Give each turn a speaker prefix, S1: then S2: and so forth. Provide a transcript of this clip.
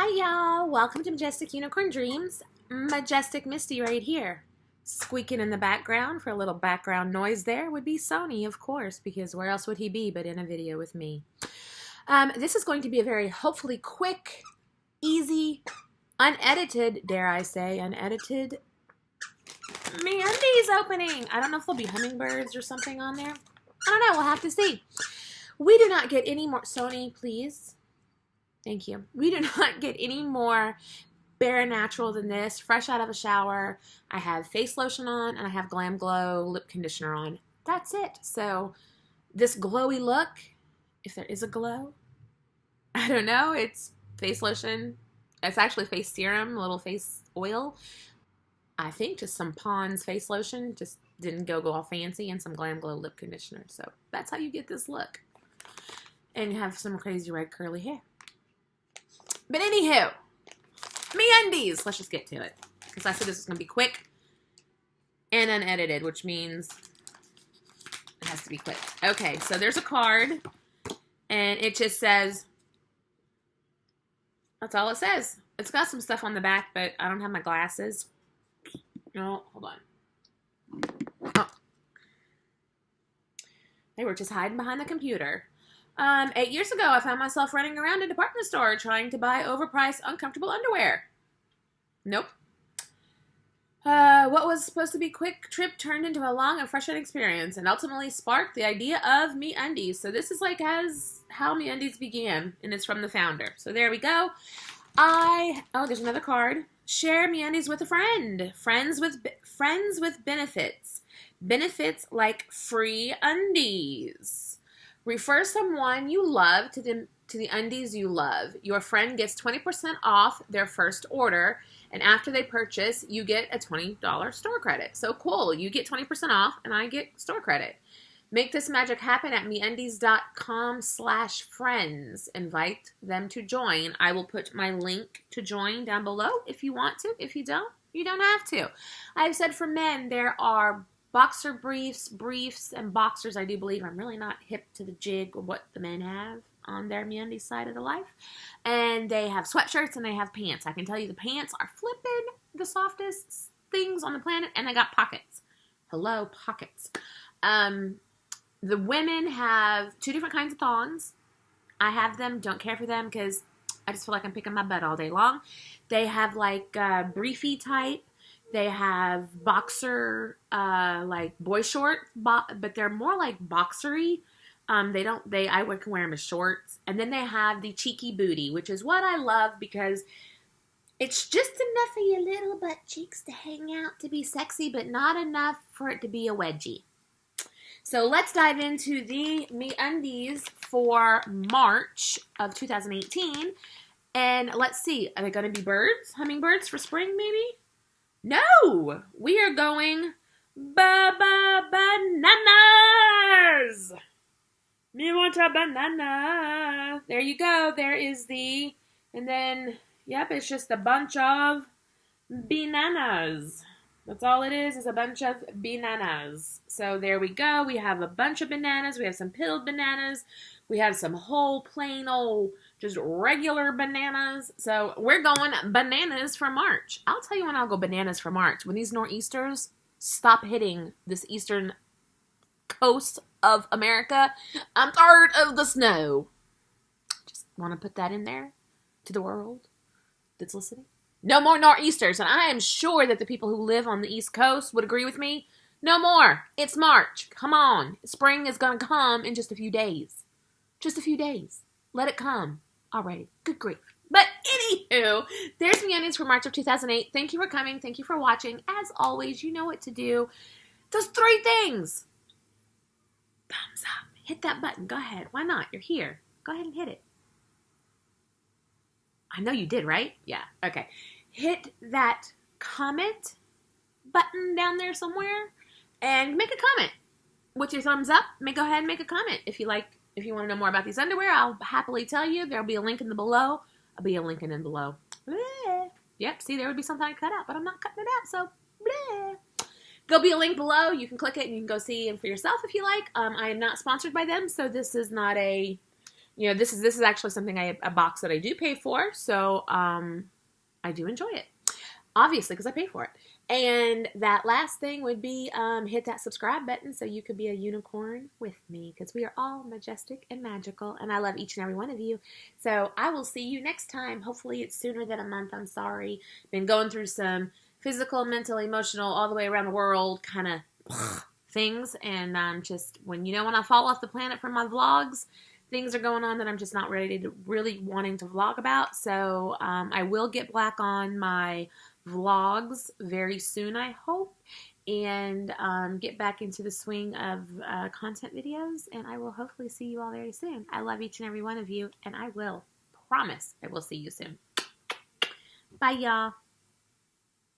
S1: Hi y'all, welcome to Majestic Unicorn Dreams. Majestic Misty right here. Squeaking in the background for a little background noise there would be Sony, of course, because where else would he be but in a video with me. This is going to be a very hopefully quick, easy, unedited, dare I say, unedited MeUndies opening. I don't know if there'll be hummingbirds or something on there. I don't know, we'll have to see. We do not get any more, Sony, please. Thank you. We do not get any more bare natural than this. Fresh out of a shower. I have face lotion on and I have Glam Glow lip conditioner on. That's it. So this glowy look, if there is a glow, I don't know. It's face lotion. It's actually face serum, a little face oil. I think just some Pond's face lotion. Just didn't go all fancy, and some Glam Glow lip conditioner. So that's how you get this look. And you have some crazy red curly hair. But anywho, MeUndies. Let's just get to it. Because I said this is going to be quick and unedited, which means it has to be quick. Okay, so there's a card, and it just says, that's all it says. It's got some stuff on the back, but I don't have my glasses. No, hold on. Oh. They were just hiding behind the computer. 8 years ago, I found myself running around a department store trying to buy overpriced, uncomfortable underwear. Nope. What was supposed to be a quick trip turned into a long and frustrating experience and ultimately sparked the idea of MeUndies. So this is like how MeUndies began, and it's from the founder. So there we go. Oh, there's another card. Share MeUndies with a friend. Friends with benefits. Benefits like free undies. Refer someone you love to the undies you love. Your friend gets 20% off their first order, and after they purchase, you get a $20 store credit. So cool. You get 20% off, and I get store credit. Make this magic happen at MeUndies.com/friends. Invite them to join. I will put my link to join down below if you want to. If you don't, you don't have to. I've said for men, there are boxer briefs, and boxers, I do believe. I'm really not hip to the jig of what the men have on their MeUndies side of the life. And they have sweatshirts and they have pants. I can tell you the pants are flipping the softest things on the planet, and they got pockets. Hello, pockets. The women have two different kinds of thongs. I have them, don't care for them because I just feel like I'm picking my butt all day long. They have like briefy type. They have boxer, like boy short, but they're more like boxery. I can wear them as shorts. And then they have the cheeky booty, which is what I love because it's just enough for your little butt cheeks to hang out, to be sexy, but not enough for it to be a wedgie. So let's dive into the MeUndies for March of 2018. And let's see, are they going to be birds? Hummingbirds for spring, maybe? No! We are going bananas! Me want a banana. There you go. There is the, and then, yep, it's just a bunch of bananas. That's all it is a bunch of bananas. So there we go. We have a bunch of bananas. We have some peeled bananas. We have some whole, plain old, just regular bananas. So we're going bananas for March. I'll tell you when I'll go bananas for March. When these nor'easters stop hitting this eastern coast of America. I'm tired of the snow. Just want to put that in there to the world that's listening. No more nor'easters, and I am sure that the people who live on the East Coast would agree with me. No more. It's March. Come on. Spring is going to come in just a few days. Just a few days. Let it come. Alrighty. Good grief. But anywho, there's MeUndies for March of 2008. Thank you for coming. Thank you for watching. As always, you know what to do. Those 3 things. Thumbs up. Hit that button. Go ahead. Why not? You're here. Go ahead and hit it. I know you did, right? Yeah. Okay. Hit that comment button down there somewhere and make a comment. With your thumbs up, go ahead and make a comment. If you want to know more about these underwear, I'll happily tell you. There'll be a link in the below. I'll be a link in below. Bleh. Yep. See, there would be something I cut out, but I'm not cutting it out, so bleh. There'll be a link below. You can click it and you can go see them for yourself if you like. I am not sponsored by them, so this is not a you know, this is actually something a box that I do pay for, so I do enjoy it. Obviously, because I pay for it. And that last thing would be hit that subscribe button so you could be a unicorn with me, because we are all majestic and magical, and I love each and every one of you. So I will see you next time. Hopefully it's sooner than a month. I'm sorry. Been going through some physical, mental, emotional, all the way around the world kind of things, and just when I fall off the planet from my vlogs, things are going on that I'm just not ready to really wanting to vlog about. So I will get back on my vlogs very soon, I hope, and get back into the swing of content videos, and I will hopefully see you all very soon. I love each and every one of you, and I will promise I will see you soon. Bye, y'all.